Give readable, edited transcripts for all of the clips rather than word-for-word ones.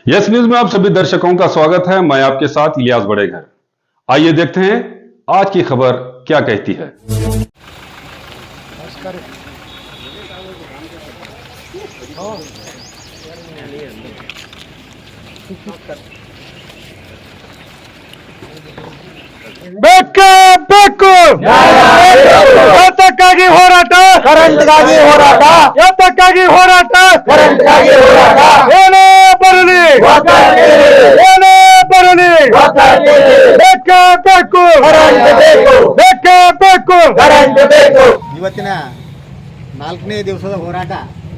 Yes news में आप सभी दर्शकों का स्वागत है। मैं आपके साथ इलियास बड़ेघर। आइए देखते हैं आज की खबर क्या कहती है। ಯಾತಕ್ಕಾಗಿ ಹೋರಾಟ ಕರೆಂಟ್ಗಾಗಿ ಹೋರಾಟ ಯಾತಕ್ಕಾಗಿ ಹೋರಾಟ ಕರೆಂಟ್ಗಾಗಿ ಹೋರಾಟ ಏನೇ ಬರಲಿ ಏನೇ ಬರಲಿ ಬೇಕೇ ಬೇಕು ಕರೆಂಟ್ ಬೇಕು ಬೇಕೇ ಬೇಕು ಕರೆಂಟ್ ಬೇಕು. ಇವತ್ತಿನ 4ನೇ ದಿವಸದ ಹೋರಾಟ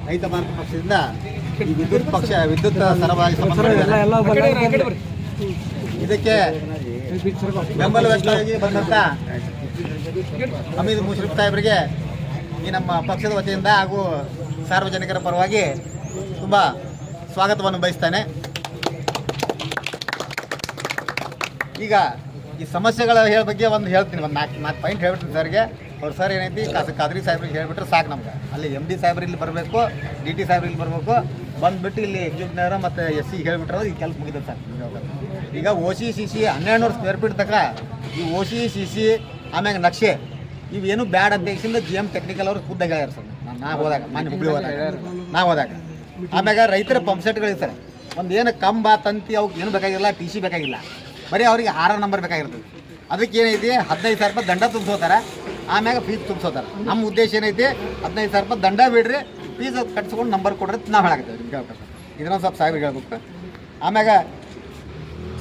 ರೈತ ಭಾರತ ಪಕ್ಷದಿಂದ ಈ ವಿದ್ಯುತ್ ಸರಬರಾಜು ಸಂಬಂಧ ಇದಕ್ಕೆ ಬೆಂಬಲ ವ್ಯಕ್ತವಾಗಿ ಬಂದಂತ ಹಮೀದ್ ಮುಷರಫ್ ಸಾಹೇಬರಿಗೆ ಈ ನಮ್ಮ ಪಕ್ಷದ ವತಿಯಿಂದ ಹಾಗೂ ಸಾರ್ವಜನಿಕರ ಪರವಾಗಿ ತುಂಬ ಸ್ವಾಗತವನ್ನು ಬಯಸ್ತಾನೆ. ಈಗ ಈ ಸಮಸ್ಯೆಗಳ ಬಗ್ಗೆ ಒಂದು ಹೇಳ್ತೀನಿ, ಒಂದು ನಾಲ್ಕು ಪಾಯಿಂಟ್ ಹೇಳ್ಬಿಡ್ತೀನಿ ಸರ್ಗೆ. ಅವ್ರು ಸರ್ ಏನೈತಿ ಖಾದ್ರಿ ಸಾಹೇಬ್ರಿಗೆ ಹೇಳ್ಬಿಟ್ರೆ ಸಾಕು ನಮ್ಗೆ. ಅಲ್ಲಿ MD ಸಾಹೇಬ್ರು ಇಲ್ಲಿ ಬರಬೇಕು, DT ಸಾಹೇಬ್ರು ಇಲ್ಲಿ ಬರಬೇಕು, ಬಂದುಬಿಟ್ಟು ಇಲ್ಲಿ ಎಕ್ಸಿಕ್ಯೂಟಿವ್ನರ ಮತ್ತು SC ಹೇಳ್ಬಿಟ್ರೆ ಈ ಕೆಲಸ ಮುಗಿದ ಸರ್. ಈಗ OC/CC 1200 ಸ್ಕ್ವೇರ್ ಫೀಟ್ ತನಕ ಈ OC/CC ಆಮ್ಯಾಗ ನಕ್ಷೆ ಇವೇನು ಬ್ಯಾಡ್ ಅಂತ ಹೇಳಿ GM ಟೆಕ್ನಿಕಲ್ ಅವರು ಖುದ್ದಾಗಿ ಹೇಳ್ಯಾರ ಸರ್. ನಾ ಹೋದಾಗ ಮಾನ್ಯ ಹುಬ್ಳಿ ಹೋದಾಗ ಆಮ್ಯಾಗ ರೈತರ ಪಂಪ್ ಸೆಟ್ಗಳು ಸರ್, ಒಂದು ಏನು ಕಂಬ ತಂತಿ ಅವ್ಕೆ ಏನು ಬೇಕಾಗಿಲ್ಲ, TC ಬೇಕಾಗಿಲ್ಲ, ಬರೀ ಅವ್ರಿಗೆ 6 ನಂಬರ್ ಬೇಕಾಗಿರ್ತದೆ. ಅದಕ್ಕೆ ಏನೈತಿ 15,000 ರೂಪಾಯಿ ದಂಡ ತುಂಬಿಸೋತಾರೆ, ಆಮ್ಯಾಗ ಫೀಸ್ ತುಂಬಿಸೋತಾರೆ. ನಮ್ಮ ಉದ್ದೇಶ ಏನೈತಿ 15,000 ರೂಪಾಯಿ ದಂಡ ಬಿಡ್ರಿ, ಫೀಸ್ ಕಟ್ಸ್ಕೊಂಡು ನಂಬರ್ ಕೊಡ್ರಿ ನಾವು ಹೇಳಾಕತ್ತೇವೆ. ನಿಮ್ಗೆ ಹೇಳ್ಬೇಕು ಇದನ್ನೊಂದು ಸ್ವಲ್ಪ ಸಾಹೇಬ್ರಿಗೆ ಹೇಳ್ಬೇಕು. ಆಮ್ಯಾಗ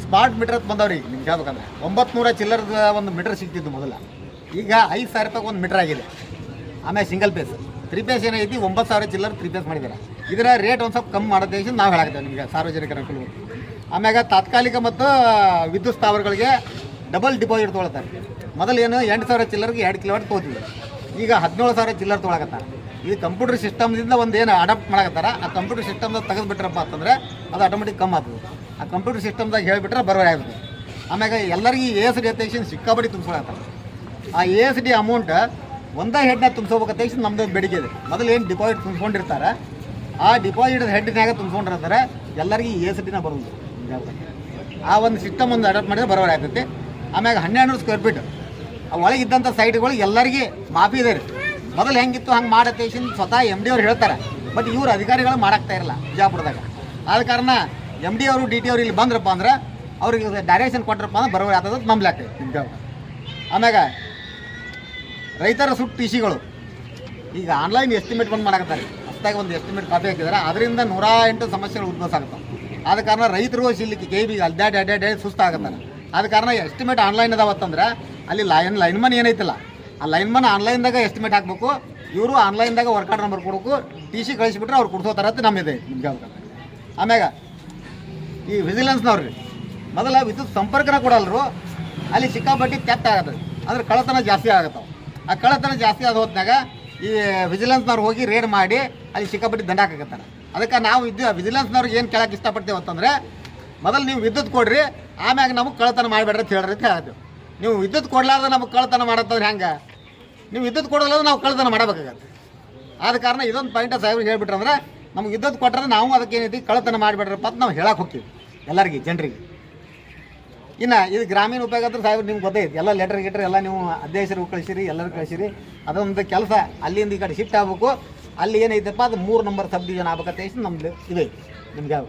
ಸ್ಮಾರ್ಟ್ ಮೀಟರ್ ಅಂತ ಬಂದವ್ರಿಗೆ ನಿಮ್ಗೆ ಹೇಳ್ಬೇಕಂದ್ರೆ 900 ಚಿಲ್ಲರದ ಒಂದು ಮೀಟರ್ ಸಿಗ್ತಿದ್ದು ಮೊದಲ, ಈಗ 5,000 ರೂಪಾಯಿಗೆ ಒಂದು ಮೀಟರ್ ಆಗಿದೆ. ಆಮೇಲೆ ಸಿಂಗಲ್ ಪೇಸ್ 3 ಪೇಸ್ ಏನೈತಿ 9,000 ಚಿಲ್ಲರ್ 3 ಪೇಸ್ ಮಾಡಿದ್ದಾರೆ. ಇದರ ರೇಟ್ ಒಂದು ಸ್ವಲ್ಪ ಕಮ್ಮಿ ಮಾಡೋದೇಶ ನಾವು ಹೇಳಾಕ್ತೇವೆ ನಿಮಗೆ ಸಾರ್ವಜನಿಕರ ಅನುಕೂಲ. ಆಮ್ಯಾಗ ತಾತ್ಕಾಲಿಕ ಮತ್ತು ವಿದ್ಯುತ್ ಸ್ಥಾವರಗಳಿಗೆ ಡಬಲ್ ಡಿಪಾಸಿಟ್ ತೊಗೊಳ್ತಾರೆ. ಮೊದಲು ಏನು 8,000 ಚಿಲ್ಲರ್ಗೆ 2 ಕಿಲೋವಾಟ್ ತೊಗೋತಿದ್ರು, ಈಗ 17,000 ಚಿಲ್ಲರ್ ತೊಗೊಳಕತ್ತಾರೆ. ಇದು ಕಂಪ್ಯೂಟರ್ ಸಿಸ್ಟಮ್ದಿಂದ ಒಂದು ಏನು ಅಡಾಪ್ಟ್ ಮಾಡಕತ್ತಾರ, ಆ ಕಂಪ್ಯೂಟರ್ ಸಿಸ್ಟಮ್ದಾಗ ತೆಗೆದುಬಿಟ್ರಪ್ಪ ಅಂತಂದರೆ ಅದು ಆಟೋಮೆಟಿಕ್ ಕಮ್ಮಿ ಆಗ್ತದೆ. ಆ ಕಂಪ್ಯೂಟರ್ ಸಿಸ್ಟಮ್ದಾಗ ಹೇಳಿಬಿಟ್ರೆ ಬರೋರಿ ಆಗ್ತದೆ. ಆಮ್ಯಾಗ ಎಲ್ಲರಿಗೂ ASD ಅಧ್ಯಕ್ಷನ್ ಸಿಕ್ಕಾಪಟ್ಟಿ ತುಂಬಿಸ್ಕೊಳತ್ತಾರೆ. ಆ ASD ಅಮೌಂಟ್ ಒಂದೇ ಹೆಡ್ನಾಗ ತುಂಬಿಸ್ಕೋಬೇಕಂತ ನಮ್ಮದು ಬೇಡಿಕೆ ಇದೆ. ಮೊದಲು ಏನು ಡಿಪಾಸಿಟ್ ತುಂಬಿಸ್ಕೊಂಡಿರ್ತಾರೆ ಆ ಡಿಪಾಸಿಟ್ ಹೆಡ್ನಾಗ ತುಂಬಿಸ್ಕೊಂಡಿರ್ತಾರೆ, ಎಲ್ಲರಿಗೂ ASDನ ಬರೋದು. ಆ ಒಂದು ಸಿಸ್ಟಮ್ ಒಂದು ಅಡಾಪ್ಟ್ ಮಾಡಿದ್ರೆ ಬರೋರಿ ಆಗ್ತೈತಿ. ಆಮ್ಯಾಗ 1200 ಸ್ಕ್ವೇರ್ ಫೀಟ್ ಒಳಗೆ ಇದ್ದಂಥ ಸೈಟ್ಗಳು ಎಲ್ಲರಿಗೆ ಮಾಫಿ ಇದೆ ರೀ. ಮೊದಲು ಹೆಂಗಿತ್ತು ಹಂಗೆ ಮಾಡತ್ತೇಶನ್ ಸ್ವತಃ MD ಅವ್ರು ಹೇಳ್ತಾರೆ, ಬಟ್ ಇವ್ರು ಅಧಿಕಾರಿಗಳು ಮಾಡಾಕ್ತಾ ಇರಲ್ಲ ಬಿಜಾಪುರದಾಗ. ಆದ ಕಾರಣ MD ಅವರು DT ಅವರು ಇಲ್ಲಿ ಬಂದ್ರಪ್ಪ ಅಂದ್ರೆ ಅವ್ರಿಗೆ ಡೈರೆಕ್ಷನ್ ಕೊಟ್ಟರಪ್ಪ ಅಂದ್ರೆ ಬರೋರಿ ಆಗ್ತದೆ ನಂಬ್ಲಾಗ್ತದೆ ನಿಮ್ಗೆ. ಆಮ್ಯಾಗ ರೈತರ ಸುಟ್ಟು TCಗಳು ಈಗ ಆನ್ಲೈನ್ ಎಸ್ಟಿಮೇಟ್ ಬಂದು ಮಾಡಾಕತ್ತಾರೆ. ಹೊಸದಾಗಿ ಒಂದು ಎಸ್ಟಿಮೇಟ್ ಕಾಪಿ ಹಾಕಿದ್ದಾರೆ, ಅದರಿಂದ 108 ಸಮಸ್ಯೆಗಳು ಉದ್ಭವ ಆಗುತ್ತವೆ. ಆದ ಕಾರಣ ರೈತರು ಇಲ್ಲಿ KB ಅಡ್ಡಾಡಿ ಸುಸ್ತಾಗತ್ತಾರೆ. ಆದ ಕಾರಣ ಎಸ್ಟಿಮೇಟ್ ಆನ್ಲೈನ್ ಅದಾವತ್ತಂದ್ರೆ ಅಲ್ಲಿ ಲೈನ್ಮನ್ ಏನೈತಿಲ್ಲ, ಆ ಲೈನ್ಮನ್ ಆನ್ಲೈನ್ದಾಗ ಎಸ್ಟಿಮೇಟ್ ಹಾಕಬೇಕು, ಇವರು ಆನ್ಲೈನ್ದಾಗ ವರ್ಕ್ ಆರ್ಡರ್ ನಂಬರ್ ಕೊಡಬೇಕು, TC ಕಳಿಸಿಬಿಟ್ರೆ ಅವ್ರು ಕೊಡ್ಸೋತಾರತ್ತೆ ನಮ್ಮಿದೆ ನಿಮ್ಗೆ. ಆಮ್ಯಾಗ ಈ ವಿಜಿಲೆನ್ಸ್ನವ್ರಿ ಮೊದಲ ವಿದ್ಯುತ್ ಸಂಪರ್ಕನ ಕೊಡಲ್ರು, ಅಲ್ಲಿ ಸಿಕ್ಕಾಪಟ್ಟಿ ತೆಪ್ಪ ಆಗತ್ತೆ, ಅಂದ್ರೆ ಕಳ್ಳತನ ಜಾಸ್ತಿ ಆಗತ್ತವೆ. ಆ ಕಳ್ಳತನ ಜಾಸ್ತಿ ಆದ ಹೊತ್ನಾಗ ಈ ವಿಜಿಲೆನ್ಸ್ನವ್ರು ಹೋಗಿ ರೇಡ್ ಮಾಡಿ ಅಲ್ಲಿ ಸಿಕ್ಕಾಪಟ್ಟಿ ದಂಡ ಹಾಕಕತ್ತಾರೆ. ಅದಕ್ಕೆ ನಾವು ವಿಜಿಲೆನ್ಸ್ನವ್ರಿಗೆ ಏನು ಕೇಳಕ್ಕೆ ಇಷ್ಟಪಡ್ತೇವೆ ಅಂತಂದರೆ, ಮೊದಲು ನೀವು ವಿದ್ಯುತ್ ಕೊಡ್ರಿ, ಆಮ್ಯಾಗ ನಮಗೆ ಕಳ್ಳತನ ಮಾಡಿಬೇಡ್ರಿ ಅಂತ ಹೇಳ್ರಿ ಅಂತ ಹೇಳ್ತೇವೆ. ನೀವು ವಿದ್ಯುತ್ ಕೊಡಲಾರ್ದೆ ನಮಗೆ ಕಳ್ಳತನ ಮಾಡತ್ತವ್ರು ಹೆಂಗೆ? ನೀವು ವಿದ್ಯುತ್ ಕೊಡಲಾರ್ದ್ರೆ ನಾವು ಕಳ್ಳತನ ಮಾಡಬೇಕಾಗತ್ತೆ. ಆದ ಕಾರಣ ಇದೊಂದು ಪಾಯಿಂಟ್ ಸಾಹೇಬ್ರಿಗೆ ಹೇಳ್ಬಿಟ್ರಂದ್ರೆ ನಮ್ಗೆ ವಿದ್ಯುತ್ ಕೊಟ್ಟರೆ ನಾವು ಅದಕ್ಕೆ ಏನೈತಿ ಕಳ್ಳತನ ಮಾಡಿಬೇಡ್ರಪ್ಪ ಅಂತ ನಾವು ಹೇಳಕ್ಕೆ ಹೋಗ್ತೀವಿ ಎಲ್ಲರಿಗೆ ಜನರಿಗೆ. ಇನ್ನು ಇದು ಗ್ರಾಮೀಣ ಉಪಯೋಗ ಅಂದ್ರೆ ಸಾಹೇಬ್ರು ನಿಮ್ಗೆ ಗೊತ್ತೈತಿ, ಎಲ್ಲ ಲೆಟರ್ ಗಿಟ್ರ್ ಎಲ್ಲ ನೀವು ಅಧ್ಯಕ್ಷರು ಕಳಿಸಿರಿ, ಎಲ್ಲರೂ ಕಳಿಸಿರಿ. ಅದೊಂದು ಕೆಲಸ ಅಲ್ಲಿಂದ ಈ ಕಡೆ ಶಿಫ್ಟ್ ಆಗಬೇಕು. ಅಲ್ಲಿ ಏನೈತಪ್ಪ ಅದು 3 ನಂಬರ್ ಸಬ್ ಡಿವಿಷನ್ ಆಗ್ಬೇಕಂತ ನಮ್ದು ಇದೆ ನಿಮ್ಗೆ. ಯಾವ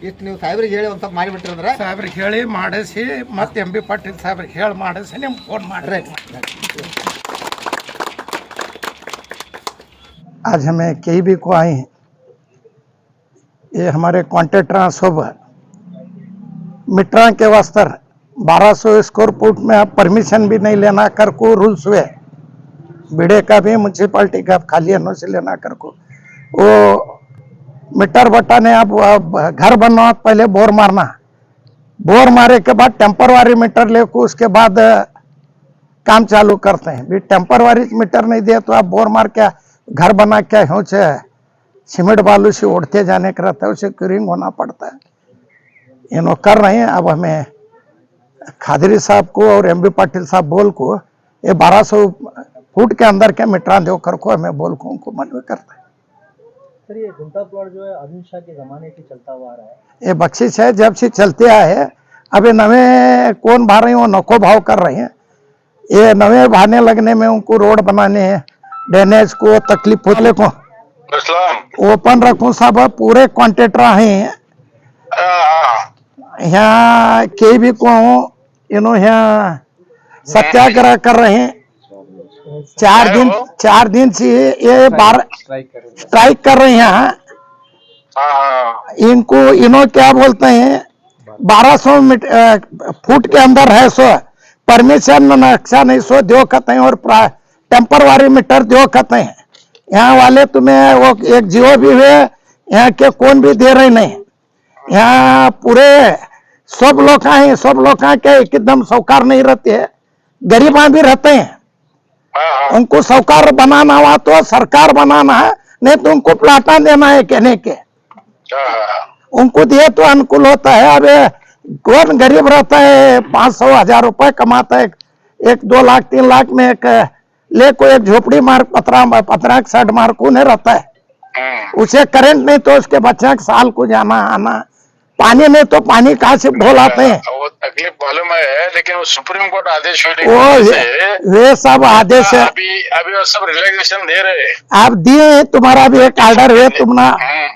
ಇಷ್ಟು ನೀವು ಸಾಹೇಬ್ರಿಗೆ ಹೇಳಿ ಒಂದು ಸ್ವಲ್ಪ ಮಾಡಿಬಿಟ್ರಂದ್ರೆ ಸಾಹೇಬ್ರಿಗೆ ಹೇಳಿ ಮಾಡಿಸಿ ಮತ್ತೆ MB ಪಾಟೀಲ್ ಸಾಹೇಬ್ರಿಗೆ ಹೇಳಿ ಮಾಡಿಸಿ ನಿಮ್ಗೆ ಫೋನ್ ಮಾಡ್ರಿ. आज हमें KB को आए हैं, ये हमारे कॉन्ट्रैक्ट ट्रांसफर मीटर के वास्ते 1200 स्क्वायर फुट में अब परमिशन भी नहीं लेना कर को रूल्स हुए, बीडे का भी म्यूनसिपालिटी का खाली अनो से लेना कर को वो मीटर बटा ने अब घर बनवा पहले बोर मारना, बोर मारे के बाद टेम्परवारी मीटर ले को उसके बाद काम चालू करते हैं। भी टेम्परवारी मीटर नहीं दिया तो आप बोर मार के घर बना के हो सीमेंट बालू से उड़ते जाने का रहता है, उसे क्यूरिंग होना पड़ता है। ये लोग कर रहे हैं। अब हमें खादरी साहब को और MB पाटिल साहब बोल को ये 1200 फुट के अंदर के मीटर दो कर को हमें बोल को उनको मनवी करता है। सर ये गुंटा प्लॉट जो है अरुण शाह के जमाने से चलता हुआ आ रहा है। ये बख्शिश है जब से चलते आए है। अभी नवे कौन भा रहे हैं वो नको भाव कर रहे हैं। ये नवे भाने लगने में उनको रोड बनाने हैं, ड्रेनेज को तकलीफ होने को ओपन रखूं सब पूरे कॉन्ट्रेक्टर हैं यहाँ के भी को इन्हों यहाँ सत्याग्रह कर रहे हैं। 4 दिन से ये बार स्ट्राइक कर रहे हैं यहाँ। इनको इन्हों क्या बोलते हैं 1200 फुट के अंदर है सो परमिशन में नक्शा नहीं सो दो कहते हैं और टेम्परवारी मीटर दो कहते हैं। यहाँ वाले तुम्हें वो एक जियो भी हुए यहाँ के कौन भी दे रहे नहीं। यहाँ पूरे सब लोग हैं, सब लोग के एकदम साहूकार नहीं रहते हैं, गरीब भी रहते हैं। उनको साहूकार बनाना हुआ तो सरकार बनाना है, नहीं तो उनको प्लाटा देना है कहने के। उनको दिए तो अनुकूल होता है। अब कौन गरीब रहता है 500,000 रुपए कमाता है, 1-2 लाख 3 लाख में एक ले को एक झोपड़ी मार पतरा शर्ट मार को नहीं रहता है। उसे करंट नहीं तो उसके बच्चे साल को जाना आना, पानी नहीं तो पानी कहाँ से ढोलाते हैं। वो तकलीफ मालूम है, लेकिन वो सुप्रीम कोर्ट आदेश वे सब आदेश है। अभी वो सब रिलैक्सेशन दे रहे हैं। आप दिए, तुम्हारा भी एक ऑर्डर है,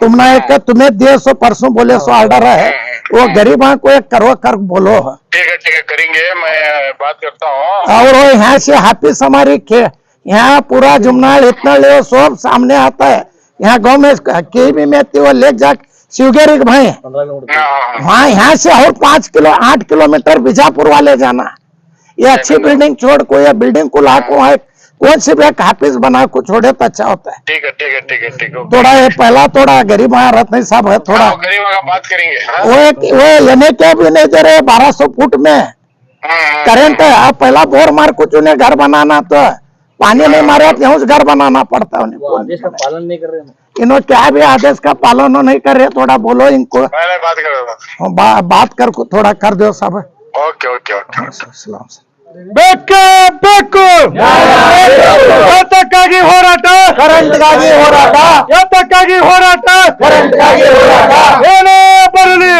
तुमने एक तुम्हें दिए सो परसों बोले सो ऑर्डर है। वो गरीबों को एक करो कर बोलो। ठीक है करेंगे, मैं बात करता हूँ। और वो यहाँ से हाफिज हमारी यहाँ पूरा जुमनाल इतना ले सब सामने आता है। यहाँ गाँव में के भी में वो ले जा शिवगिरी भाई वहाँ यहाँ से और 8 किलोमीटर बीजापुर वाले जाना। ये अच्छी बिल्डिंग छोड़ को ये बिल्डिंग को लाको है कौन सी भी एक हाफिज बना को छोड़े तो अच्छा होता है। ठीक है थोड़ा ये पहला थोड़ा गरीब रत नहीं सब है थोड़ा गरीब का बात करेंगे। वो लेने के भी नहीं दे रहे 1200 फुट में करंट है। आप पहला बोर मार कुछ उन्हें घर बनाना तो पानी नहीं मारे तो उस घर बनाना पड़ता है। आदेश का पालन नहीं कर रहे हैं। इन्होंने क्या भी आदेश का पालन नहीं कर रहे, थोड़ा बोलो इनको। बात कर बात कर को थोड़ा कर दो सब। ओके ಬೇಕು ಯಾತಕ್ಕಾಗಿ ಹೋರಾಟ, ಕರೆಂಟ್ಗಾಗಿ ಹೋರಾಟ, ಯಾತಕ್ಕಾಗಿ ಹೋರಾಟ, ಕರೆಂಟ್ಗಾಗಿ ಹೋರಾಟ, ಏನೇ ಬರಲಿ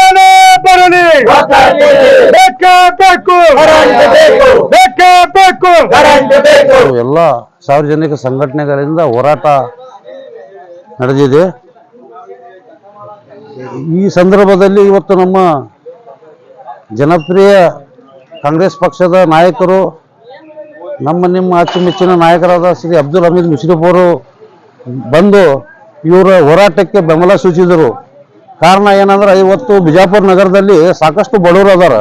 ಏನೇ ಬರಲಿ ಬೇಕೇ ಬೇಕು, ಬೇಕೇ ಬೇಕು, ಎಲ್ಲ ಸಾರ್ವಜನಿಕ ಸಂಘಟನೆಗಳಿಂದ ಹೋರಾಟ ನಡೆದಿದೆ। ಈ ಸಂದರ್ಭದಲ್ಲಿ ಇವತ್ತು ನಮ್ಮ ಜನಪ್ರಿಯ ಕಾಂಗ್ರೆಸ್ ಪಕ್ಷದ ನಾಯಕರು, ನಿಮ್ಮ ಅಚ್ಚುಮೆಚ್ಚಿನ ನಾಯಕರಾದ ಶ್ರೀ ಅಬ್ದುಲ್ ಹಮೀದ್ ಮುಷರಫ್ ಅವರು ಬಂದು ಇವರ ಹೋರಾಟಕ್ಕೆ ಬೆಂಬಲ ಸೂಚಿಸಿದರು। ಕಾರಣ ಏನಂದ್ರೆ ಇವತ್ತು ಬಿಜಾಪುರ ನಗರದಲ್ಲಿ ಸಾಕಷ್ಟು ಬಡವರು ಅದಾರ।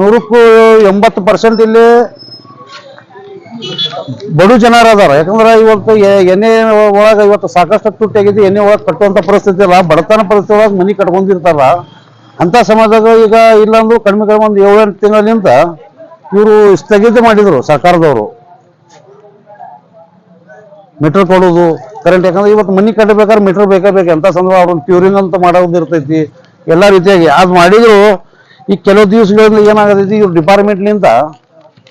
100% ಇಲ್ಲಿ ಬಡು ಜನರು ಅದಾರ। ಯಾಕಂದ್ರೆ ಇವತ್ತು ಎಣ್ಣೆ ಒಳಗೆ ಇವತ್ತು ಸಾಕಷ್ಟು ತುಟ್ಟಾಗಿದೆ, ಎಣ್ಣೆ ಒಳಗೆ ಕಟ್ಟುವಂಥ ಪರಿಸ್ಥಿತಿ ಇಲ್ಲ, ಬಡತನ ಪರಿಸ್ಥಿತಿ ಒಳಗೆ ಮನೆ ಕಟ್ಕೊಂಡಿರ್ತಾರ। ಅಂಥ ಸಮಾಜದಾಗ ಈಗ ಇಲ್ಲಾಂದ್ರೂ ಕಡಿಮೆ ಒಂದು 7-8 ತಿಂಗಳಿಂದ ಇವರು ಸ್ಥಗಿತ ಮಾಡಿದರು ಸರ್ಕಾರದವರು ಮೀಟರ್ ಕೊಡೋದು ಕರೆಂಟ್। ಯಾಕಂದ್ರೆ ಇವತ್ತು ಮನೆ ಕಟ್ಟಬೇಕಾದ್ರೆ ಮೀಟರ್ ಬೇಕು ಅಂತ ಸಂದರ್ಭ ಅವ್ರನ್ನ ಪ್ಯೂರಿಂಗ್ ಅಂತ ಮಾಡೋದು ಇರ್ತೈತಿ ಎಲ್ಲ ರೀತಿಯಾಗಿ ಅದು ಮಾಡಿದ್ರು। ಈ ಕೆಲವು ದಿವಸಗಳಿಂದ ಏನಾಗತೈತಿ ಇವ್ರ ಡಿಪಾರ್ಟ್ಮೆಂಟ್ಲಿಂದ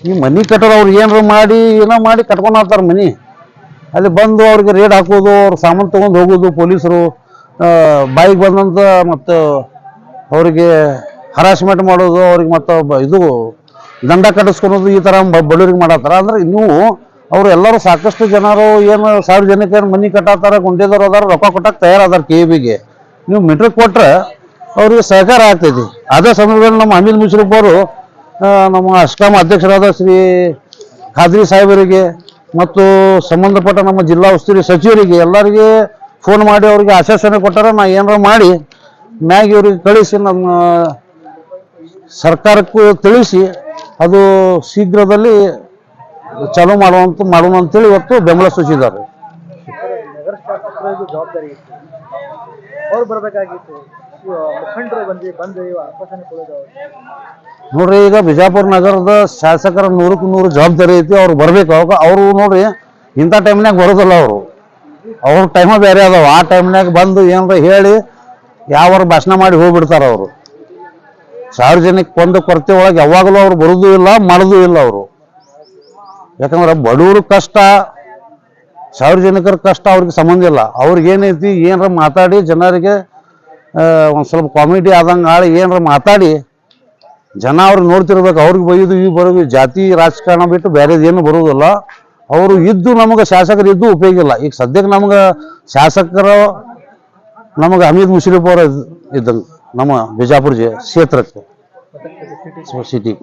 ಈ ಮನೆ ಕಟ್ಟೋರು ಅವ್ರು ಏನೋ ಮಾಡಿ ಕಟ್ಕೊಂಡು ಹೋಗ್ತಾರೆ ಮನೆ। ಅಲ್ಲಿ ಬಂದು ಅವ್ರಿಗೆ ರೇಡ್ ಹಾಕೋದು, ಅವ್ರ ಸಾಮಾನು ತೊಗೊಂಡು ಹೋಗೋದು, ಪೊಲೀಸರು ಬಾಯಿಗೆ ಬಂದಂತ ಮತ್ತು ಅವರಿಗೆ ಹರಾಸ್ಮೆಂಟ್ ಮಾಡೋದು, ಅವ್ರಿಗೆ ಮತ್ತು ಇದು ದಂಡ ಕಟ್ಟಿಸ್ಕೊಳೋದು, ಈ ಥರ ಬಡವರಿಗೆ ಮಾಡತ್ತಾರ। ಅಂದ್ರೆ ನೀವು ಅವರು ಎಲ್ಲರೂ ಸಾಕಷ್ಟು ಜನರು ಏನು ಸಾರ್ವಜನಿಕರು ಮನೆ ಕಟ್ಟಾತಾರ, ಗುಂಡೇದವ್ರು ಅದಾರ, ರೊಕ್ಕ ಕೊಟ್ಟಕ್ಕೆ ತಯಾರದಾರ KEBಗೆ। ನೀವು ಮೀಟರ್ ಕೊಟ್ರೆ ಅವ್ರಿಗೆ ಸಹಕಾರ ಆಗ್ತೈತಿ। ಅದೇ ಸಂದರ್ಭದಲ್ಲಿ ನಮ್ಮ ಹಮೀದ್ ಮುಷರಫ್ ಅವರು ನಮ್ಮ ಅಸ್ಕಾಂ ಅಧ್ಯಕ್ಷರಾದ ಶ್ರೀ ಖಾದ್ರಿ ಸಾಹೇಬರಿಗೆ ಮತ್ತು ಸಂಬಂಧಪಟ್ಟ ನಮ್ಮ ಜಿಲ್ಲಾ ಉಸ್ತುವಾರಿ ಸಚಿವರಿಗೆ ಎಲ್ಲರಿಗೆ ಫೋನ್ ಮಾಡಿ ಅವ್ರಿಗೆ ಆಶ್ವಾಸನೆ ಕೊಟ್ಟಾರ, ನಾ ಏನಾರ ಮಾಡಿ ಮ್ಯಾಗ ಇವ್ರಿಗೆ ಕಳಿಸಿ ನಮ್ಮ ಸರ್ಕಾರಕ್ಕೂ ತಿಳಿಸಿ ಅದು ಶೀಘ್ರದಲ್ಲಿ ಚಾಲೂ ಮಾಡೋಣ ಅಂತೇಳಿ ಇವತ್ತು ಬೆಂಬಲ ಸೂಚಿಸಿದ್ದಾರೆ। ನಗರ ಶಾಸಕರ ಜವಾಬ್ದಾರಿ ಇತ್ತು, ಅವ್ರು ಬರಬೇಕಾಗಿತ್ತು, ಮುಖಂಡರು ಬಂದು ಆಶ್ವಾಸನೆ ಕೊಡೋದು। ನೋಡ್ರಿ, ಈಗ ಬಿಜಾಪುರ ನಗರದ ಶಾಸಕರ 100ಕ್ಕೆ 100 ಜವಾಬ್ದಾರಿ ಐತಿ, ಅವ್ರು ಬರ್ಬೇಕು। ಅವರು ನೋಡ್ರಿ ಇಂಥ ಟೈಮ್ನಾಗ ಬರೋದಿಲ್ಲ, ಅವ್ರ ಟೈಮ ಬೇರೆ ಅದಾವ। ಆ ಟೈಮ್ನಾಗ ಬಂದು ಏನಾರ ಹೇಳಿ ಯಾವ ಭಾಷಣ ಮಾಡಿ ಹೋಗ್ಬಿಡ್ತಾರ ಅವರು। ಸಾರ್ವಜನಿಕ ಒಂದು ಕೊರತೆ ಒಳಗೆ ಯಾವಾಗಲೂ ಅವ್ರು ಬರೋದು ಇಲ್ಲ, ಮಾಡೋದು ಇಲ್ಲ ಅವರು। ಯಾಕಂದ್ರೆ ಬಡವರು ಕಷ್ಟ ಸಾರ್ವಜನಿಕರ ಕಷ್ಟ ಅವ್ರಿಗೆ ಸಂಬಂಧ ಇಲ್ಲ. ಅವ್ರಿಗೆ ಏನೈತಿ ಏನಾರ ಮಾತಾಡಿ ಜನರಿಗೆ ಒಂದು ಸ್ವಲ್ಪ ಕಾಮಿಡಿ ಆದಂಗೆ ಆಳಿ ಏನಾರ ಮಾತಾಡಿ ಜನ ಅವ್ರಿಗೆ ನೋಡ್ತಿರ್ಬೇಕು. ಅವ್ರಿಗೆ ಬೈದು ಇವು ಬರೋದು ಜಾತಿ ರಾಜಕಾರಣ ಬಿಟ್ಟು ಬೇರೆದೇನು ಬರೋದಿಲ್ಲ. ಅವರು ಇದ್ದು ನಮಗೆ ಶಾಸಕರು ಇದ್ದು ಉಪಯೋಗ ಇಲ್ಲ. ಈಗ ಸದ್ಯಕ್ಕೆ ನಮ್ಗೆ ಶಾಸಕರು ನಮಗೆ ಹಮೀದ್ ಮುಷರಫ್ ಅವರು ಇದ್ದಂಗೆ ನಮ್ಮ ಬಿಜಾಪುರ ಕ್ಷೇತ್ರಕ್ಕೆ ಸಿಟಿ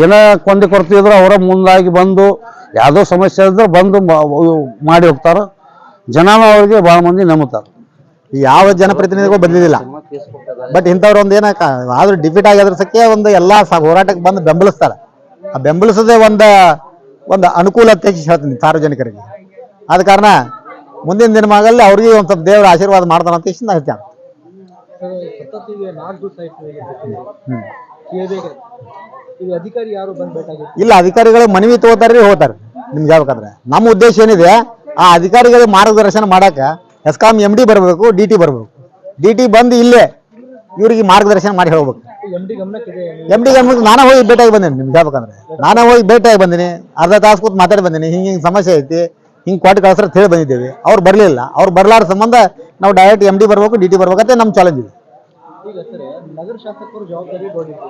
ಏನೋ ಕೊಂಡಿ ಕೊಡ್ತಿದ್ರು ಅವರ ಮುಂದಾಗಿ ಬಂದು ಯಾವುದೋ ಸಮಸ್ಯೆ ಇದ್ರೆ ಬಂದು ಮಾಡಿ ಹೋಗ್ತಾರೆ. ಜನನೂ ಅವ್ರಿಗೆ ಭಾಳ ಮಂದಿ ನಂಬುತ್ತಾರೆ. ಯಾವ ಜನಪ್ರತಿನಿಧಿಗಳು ಬಂದಿದ್ದಿಲ್ಲ. ಬಟ್ ಇಂಥವ್ರು ಒಂದು ಏನಕ್ಕ ಆದ್ರೂ ಡಿಫೀಟ್ ಆಗಿದ್ರ ಸಕ್ಕೆ ಒಂದು ಎಲ್ಲ ಹೋರಾಟಕ್ಕೆ ಬಂದು ಬೆಂಬಲಿಸ್ತಾರೆ. ಆ ಬೆಂಬಲಿಸೋದೇ ಒಂದು ಅನುಕೂಲತೆ ಹೇಳ್ತೀನಿ ಸಾರ್ವಜನಿಕರಿಗೆ. ಆದ ಕಾರಣ ಮುಂದಿನ ದಿನಮಾಗಲ್ಲಿ ಅವ್ರಿಗೆ ಒಂದು ಸ್ವಲ್ಪ ದೇವರ ಆಶೀರ್ವಾದ ಮಾಡ್ತಾನೆ ಅಂತ ಇಷ್ಟ ಹೇಳ್ತೇನೆ. ಅಧಿಕಾರಿ ಯಾರು ಬಂದ್ಬೇಕಾಗಿತ್ತು? ಇಲ್ಲ, ಅಧಿಕಾರಿಗಳು ಮನವಿ ತಗೋತಾರ್ರಿ ಹೋಗ್ತಾರೆ. ನಿಮ್ಗೆ ಹೇಳ್ಬೇಕಂದ್ರೆ ನಮ್ಮ ಉದ್ದೇಶ ಏನಿದೆ, ಆ ಅಧಿಕಾರಿಗಳಿಗೆ ಮಾರ್ಗದರ್ಶನ ಮಾಡಕ ಎಸ್ಕಾಂ MD ಬರಬೇಕು, DT ಬರಬೇಕು. DT ಬಂದು ಇಲ್ಲೇ ಇವ್ರಿಗೆ ಮಾರ್ಗದರ್ಶನ ಮಾಡಿ ಹೇಳ್ಬೇಕು. MD ಗಮನಕ್ಕೆ ನಾನೇ ಹೋಗಿ ಭೇಟಿಯಾಗಿ ಬಂದೀನಿ. ನಿಮ್ಗೆ ಹೇಳ್ಬೇಕಂದ್ರೆ ನಾನೇ ಹೋಗಿ ಭೇಟಿಯಾಗಿ ಬಂದೀನಿ. ಅರ್ಧ ತಾಸು ಕೂತ್ ಮಾತಾಡಿ ಬಂದೀನಿ. ಹಿಂಗೆ ಸಮಸ್ಯೆ ಐತಿ, ಹಿಂಗೆ ಕೊಟ್ಟು ಕಳ್ಸ್ರ ಹೇಳಿ ಬಂದಿದ್ದೇವೆ. ಅವ್ರು ಬರಲಿಲ್ಲ. ಅವ್ರು ಬರಲಾರ ಸಂಬಂಧ ನಾವು ಡೈರೆಕ್ಟ್ MD ಬರಬೇಕು, DT ಬರ್ಬೇಕಂತ ನಮ್ಮ ಚಾಲೆಂಜ್ ಇದೆ. ಈಗ ಸರ್ ನಗರ ಶಾಸಕರು ಜವಾಬ್ದಾರಿ ದೊಡ್ಡಿತ್ತು.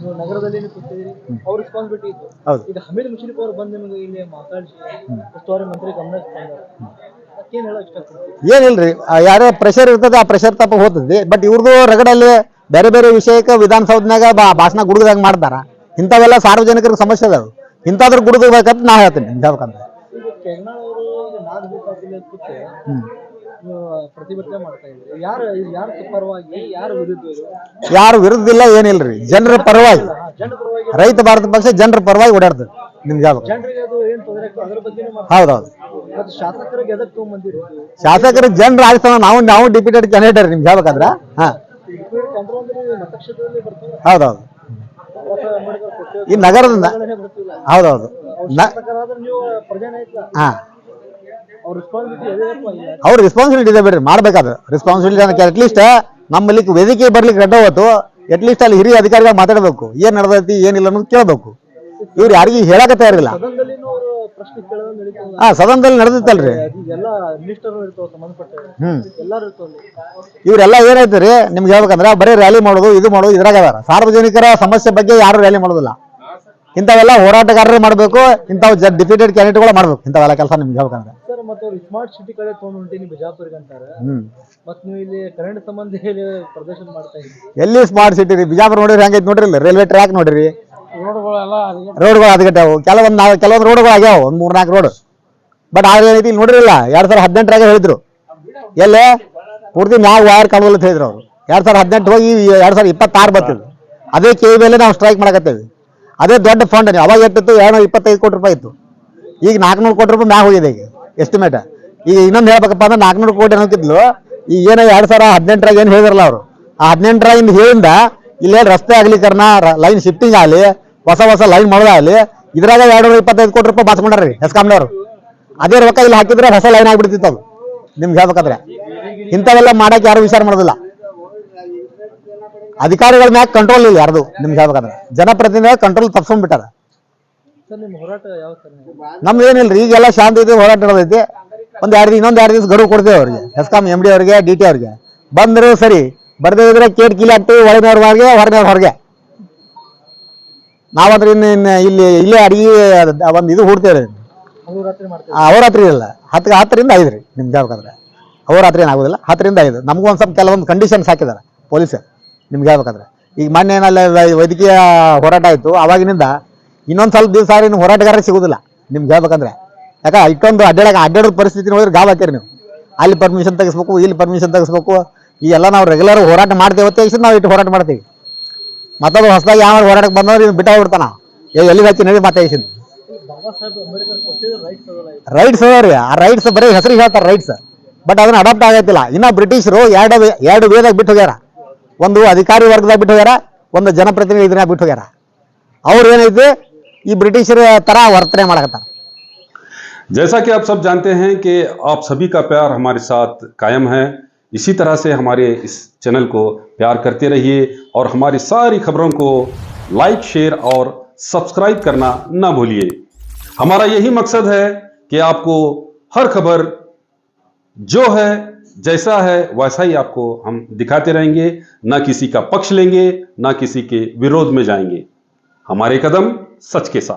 ನೀವು ನಗರದಲ್ಲಿ ಕೂತಿದ್ದೀರಿ, ಅವ್ರ ರೆಸ್ಪಾನ್ಸಿಬಿಲಿಟಿ ಇತ್ತು. ಹೌದು. ಈಗ ಹಮೀದ್ ಮುಷರಫ್ ಅವರು ಬಂದು ನಿಮಗೆ ಇಲ್ಲಿ ಮಾತಾಡಿಸಿ ಉಸ್ತುವಾರಿ ಮಂತ್ರಿ ಗಮನಕ್ಕೆ ತಂದಾರೆ. ಏನ್ ಹೇಳಕ್ ಇಷ್ಟಪಡ್ತೀವಿ? ಏನಿಲ್ರಿ, ಯಾರೇ ಪ್ರೆಷರ್ ಇರ್ತದೆ ಆ ಪ್ರೆಷರ್ ತಪ್ಪ ಹೋಗ್ತದೆ. ಬಟ್ ಇವ್ರದ್ದು ರಗಡಲ್ಲಿ ಬೇರೆ ಬೇರೆ ವಿಷಯಕ್ಕೆ ವಿಧಾನಸೌಧನಾಗ ಭಾಷಣ ಗುಡುಗದಾಗ ಮಾಡ್ತಾರ. ಇಂಥವೆಲ್ಲ ಸಾರ್ವಜನಿಕರಿಗೆ ಸಮಸ್ಯೆ ಅದಾವೆ. ಇಂಥದ್ರ ಗುಡುಗಬೇಕಂತ ನಾ ಹೇಳ್ತೀನಿ. ಹೇಳ್ಬೇಕಂದ್ರೆ ಈಗ ಕೆಂಗನಾಳ್ ಅವರು ನಾಗರಿಕತೆಯಲ್ಲಿ ಕೂತು ಪ್ರತಿಭಟನೆ ಮಾಡ್ತಾ ಇದ್ದಾರೆ. ಯಾರ ಪರವಾಗಿ, ಯಾರ ವಿರುದ್ಧ? ಯಾರು ವಿರುದ್ಧ ಇಲ್ಲ, ಏನಿಲ್ರಿ. ಜನರ ಪರವಾಗಿ, ಜನರ ಪರವಾಗಿ, ರೈತ ಭಾರತ ಪಕ್ಷ ಜನರ ಪರವಾಗಿ ಓಡಾಡ್ತದೆ. ನಿಮ್ಗೆ ಹೇಳ್ಬೇಕು. ಜನರಿಗೆ ಅದು ಏನ್ ತೊಂದರೆ ಅದ್ರ ಬಗ್ಗೆ ಹೌದೌದು. ಮತ್ತು ಶಾಸಕರಿಗೆ ಎದಕ್ಕೆ ತಗೊಂಡ್ಬಂದಿರಿ? ಶಾಸಕರು ಜನರ ಆಗ್ತಾನ. ನಾವು ಡಿಪ್ಯೂಟೆಡ್ ಕ್ಯಾಂಡಿಡೇಟ್. ನಿಮ್ಗೆ ಹೇಳ್ಬೇಕಂದ್ರೆ ಮತಕ್ಷೇತ್ರದಲ್ಲಿ ಬರ್ತಾರೆ. ಹೌದೌದು. ಈ ನಗರದಿಂದ ಹೌದೌದು. ಶಾಸಕರಾದ್ರೆ ನೀವು ಪ್ರಜಾನಾಯಕ, ಹಾ, ಅವ್ರ ರೆಸ್ಪಾನ್ಸಿಬಿಲಿಟಿ ಎದೆಯಪ್ಪ ಇಲ್ಲ. ಅವ್ರ ರೆಸ್ಪಾನ್ಸಿಬಿಲಿಟಿ ಇದೆ ಬಿಡ್ರಿ, ಮಾಡ್ಬೇಕಾದ್ರೆ ರೆಸ್ಪಾನ್ಸಿಬಿಲಿಟಿ ಅನ್ನಕ್ಕೆ ಅಟ್ಲೀಸ್ಟ್ ನಮ್ಮಲ್ಲಿ ವೇದಿಕೆ ಬರ್ಲಿಕ್ಕೆ ರೆಡ್ಡ ಹೋತು. ಅಟ್ಲೀಸ್ಟ್ ಅಲ್ಲಿ ಹಿರಿಯ ಅಧಿಕಾರಿಗಳು ಮಾತಾಡಬೇಕು. ಏನ್ ನಡೆದೈತಿ ಏನಿಲ್ಲ ಅನ್ನೋದು ಕೇಳಬೇಕು. ಇವ್ರು ಯಾರಿಗೂ ಹೇಳಕ ತಯಾರಿಲ್ಲ. ಸದನದಲ್ಲಿನೂ ಅವರು ಪ್ರಶ್ನೆ ಕೇಳೋದು ನಡೀತದೆ. ಸದನದಲ್ಲಿ ನಡೆದಿತ್ತಲ್ರಿ. ಎಲ್ಲ ಮಿನಿಸ್ಟರ್ ಇರ್ತಾವ ಸಂಬಂಧಪಟ್ಟ ಎಲ್ಲರೂ ಇರ್ತಾವ. ಇವರೆಲ್ಲ ಏನಾಯ್ತು ನಿಮ್ಗೆ ಹೇಳ್ಬೇಕಂದ್ರೆ ಬರೀ ರ್ಯಾಲಿ ಮಾಡೋದು, ಇದು ಮಾಡೋದು, ಇದ್ರಾಗ ಅದಾರ. ಸಾರ್ವಜನಿಕರ ಸಮಸ್ಯೆ ಬಗ್ಗೆ ಯಾರು ರ್ಯಾಲಿ ಮಾಡೋದಿಲ್ಲ. ಇಂಥವೆಲ್ಲ ಹೋರಾಟಗಾರರೇ ಮಾಡಬೇಕು. ಇಂಥವು ಡಿಫೀಟೆಡ್ ಕ್ಯಾಂಡಿಡೇಟ್ಗಳು ಮಾಡ್ಬೇಕು ಇಂಥವೆಲ್ಲ ಕೆಲಸ. ನಿಮ್ಗೆ ಹೇಳ್ಬೇಕಂದ್ರೆ ಸರ್, ಮತ್ತೆ ಅವ್ರು ಸ್ಮಾರ್ಟ್ ಸಿಟಿ ಕಡೆ ತೊಗೊಂಡು ಹೊಂಟೀನಿ ಬಿಜಾಪುರಿಗೆ ಅಂತಾರೆ. ಮತ್ ನೀವು ಇಲ್ಲಿ ಕರೆಂಟ್ ಸಂಬಂಧ ಪ್ರದರ್ಶನ ಮಾಡ್ತಾ ಇದ್ದೀವಿ. ಎಲ್ಲಿ ಸ್ಮಾರ್ಟ್ ಸಿಟಿ ರೀ? ಬಿಜಾಪುರ ನೋಡಿರಿ ಹೆಂಗೈತಿ ನೋಡ್ರಿ. ರೈಲ್ವೆ ಟ್ರ್ಯಾಕ್ ನೋಡ್ರಿ, ರೋಡ್ಗಳು ಹದಗೆಟ್ಟಾವು. ಕೆಲವೊಂದು ರೋಡ್ಗಳು ಆಗ್ಯಾವ, ಒಂದು 3-4 ರೋಡ್. ಬಟ್ ಆದ್ರೆ ಏನೈತಿ ಇಲ್ಲಿ ನೋಡಿರಲ್ಲ, 2018ರಾಗ ಹೇಳಿದ್ರು ಎಲ್ಲೇ ಪೂರ್ತಿ ಮ್ಯಾಗ ವೈರ್ ಕಾಣುವಲ್ಲ ಅಂತ ಹೇಳಿದ್ರು ಅವರು. 2018 ಹೋಗಿ 2026 ಬರ್ತಿದ್ರು. ಅದೇ KEB ನಾವು ಸ್ಟ್ರೈಕ್ ಮಾಡಕತ್ತೇವೆ. ಅದೇ ದೊಡ್ಡ ಫಂಡ್. ಅವಾಗ ಎಷ್ಟಿತ್ತು? 225 ಕೋಟಿ ರೂಪಾಯಿ ಇತ್ತು. ಈಗ 400 ಕೋಟಿ ರೂಪಾಯಿ ಮ್ಯಾಗ ಹೋಗಿದೆ ಈಗ ಎಸ್ಟಿಮೇಟ್. ಈಗ ಇನ್ನೊಂದು ಹೇಳ್ಬೇಕಪ್ಪ ಅಂದ್ರೆ 400 ಕೋಟಿ ಅನ್ನೋಕ್ಕಿದ್ಲು. ಈಗ ಏನೋ 2018ರಾಗ ಏನು ಹೇಳಿದ್ರಲ್ಲ ಅವರು, ಆ 18 ಹೇಳಿಂದ ಇಲ್ಲೇ ರಸ್ತೆ ಅಗಲೀಕರಣ, ಲೈನ್ ಶಿಫ್ಟಿಂಗ್ ಆಗಲಿ, ಹೊಸ ಲೈನ್ ಮಾಡೋದಾಗಲಿ, ಇದ್ರಾಗ 225 ಕೋಟಿ ರೂಪಾಯಿ ಬಾಚ್ಕೊಂಡ್ರಿ ಎಸ್ಕಾಂನವರು. ಅದೇ ರೊಕ್ಕ ಇಲ್ಲಿ ಹಾಕಿದ್ರೆ ಹೊಸ ಲೈನ್ ಆಗಿಬಿಡ್ತಿತ್ತು ಅದು. ನಿಮ್ಗೆ ಹೇಳ್ಬೇಕಂದ್ರೆ ಇಂಥವೆಲ್ಲ ಮಾಡಕ್ಕೆ ಯಾರು ವಿಚಾರ ಮಾಡೋದಿಲ್ಲ. ಅಧಿಕಾರಿಗಳ ಮ್ಯಾಗ ಕಂಟ್ರೋಲ್ ಇಲ್ಲ ಯಾರ್ದು. ನಿಮ್ಗೆ ಹೇಳ್ಬೇಕಂದ್ರೆ ಜನಪ್ರತಿನಿಧಿ ಕಂಟ್ರೋಲ್ ತಪ್ಸ್ಕೊಂಡ್ಬಿಟ್ಟಾರ. ಸರ್, ನಿಮ್ಮ ಹೋರಾಟ ಯಾವ ಸರ್? ನಮ್ದು ಏನಿಲ್ರಿ, ಈಗೆಲ್ಲ ಶಾಂತಿ ಇದೆ, ಹೋರಾಟ ನಡೆದೈತಿ. ಇನ್ನೊಂದು 2 ದಿವಸ ಗಡುವು ಕೊಡ್ತೇವೆ ಅವ್ರಿಗೆ, ಎಸ್ಕಾಂ MD ಅವ್ರಿಗೆ, DT ಅವ್ರಿಗೆ. ಬಂದ್ರು ಸರಿ, ಬರ್ದೇ ಇದ್ರೆ ಕೇಟ್ ಕೀಲಿ ಹಾಕ್ತೀವಿ. ಒಳಗಿನವ್ರ ಹೊರಗೆ, ಹೊರಗಿನವ್ರ ಹೊರಗೆ. ನಾವಂದ್ರೆ ಇಲ್ಲೇ ಅಡಿಗೆ ಒಂದು ಇದು ಹೂಡ್ತೇವೆ. ಅಹೋರಾತ್ರಿ ಇಲ್ಲ, 10ರಿಂದ 5 ರೀ. ನಿಮ್ಗೆ ಹೇಳ್ಬೇಕಂದ್ರೆ ಅಹೋರಾತ್ರಿ ಏನಾಗೋದಿಲ್ಲ, 10ರಿಂದ 5. ನಮಗೂ ಒಂದು ಸ್ವಲ್ಪ ಕೆಲವೊಂದು ಕಂಡೀಷನ್ಸ್ ಹಾಕಿದ್ದಾರೆ ಪೊಲೀಸ್. ನಿಮ್ಗೆ ಹೇಳ್ಬೇಕಂದ್ರೆ ಈಗ ಮೊನ್ನೆ ಏನೆಲ್ಲ ವೈದ್ಯಕೀಯ ಹೋರಾಟ ಆಯಿತು, ಅವಾಗಿನಿಂದ ಇನ್ನೊಂದು ಸ್ವಲ್ಪ ದಿವಸ ಇನ್ನು ಹೋರಾಟಗಾರರು ಸಿಗೋದಿಲ್ಲ. ನಿಮ್ಗೆ ಹೇಳ್ಬೇಕಂದ್ರೆ ಯಾಕೆ ಇಷ್ಟೊಂದು ಅಡ್ಡಾಡೋದು ಪರಿಸ್ಥಿತಿ ನೋಡಿದ್ರೆ ಗಾವ್ ಹಾಕಿರಿ ನೀವು. ಅಲ್ಲಿ ಪರ್ಮಿಷನ್ ತೆಗಿಸ್ಬೇಕು, ಇಲ್ಲಿ ಪರ್ಮಿಷನ್ ತೆಗಿಸ್ಬೇಕು. ಈ ಎಲ್ಲ ನಾವು ರೆಗ್ಯುಲರ್ ಹೋರಾಟ ಮಾಡ್ತೇವೆ ಅಂತ ನಾವು ಇಟ್ಟು ಹೋರಾಟ ಮಾಡ್ತೀವಿ. ಮತ್ತದು ಹೊಸದಾಗಿ ಯಾವ ಹೋರಾಟಕ್ಕೆ ಬಂದವ್ರು ಇದನ್ನು ಬಿಟ್ಟ ಬಿಡ್ತಾನ. ಎಲ್ಲಿ ಹಾಕಿ ನಡಿ ಮಾತಾಡಿಸಿದ್ ರೈಟ್ಸ್ ಅದಾವ್ರಿ. ಆ ರೈಟ್ಸ್ ಬರೀ ಹೆಸರಿಗೆ ಹೇಳ್ತಾರೆ ರೈಟ್ಸ್, ಬಟ್ ಅದನ್ನ ಅಡಾಪ್ಟ್ ಆಗೈತಿಲ್ಲ. ಇನ್ನು ಬ್ರಿಟಿಷರು ಎರಡು ವೇದಾಗ ಬಿಟ್ಟು ಹೋಗ್ಯಾರ. ಒಂದು ಅಧಿಕಾರಿ ವರ್ಗದಾಗ ಬಿಟ್ಟು ಹೋಗ್ಯಾರ, ಒಂದು ಜನಪ್ರತಿನಿಧಿ ಇದನ್ನ ಬಿಟ್ಟು ಹೋಗ್ಯಾರ. ಅವ್ರು ಏನೈತಿ ಈ ಬ್ರಿಟಿಷರ ತರ ವರ್ತನೆ ಮಾಡಕತ್ತಾರ. जैसा कि आप सब जानते हैं कि आप सभी का प्यार हमारे साथ कायम है। इसी तरह से हमारे इस चैनल को प्यार करते रहिए और हमारी सारी खबरों को लाइक, शेयर और सब्सक्राइब करना ना भूलिए। हमारा यही मकसद है कि आपको हर खबर जो है जैसा है वैसा ही आपको हम दिखाते रहेंगे, ना किसी का पक्ष लेंगे, ना किसी के विरोध में जाएंगे। हमारे कदम सच के साथ।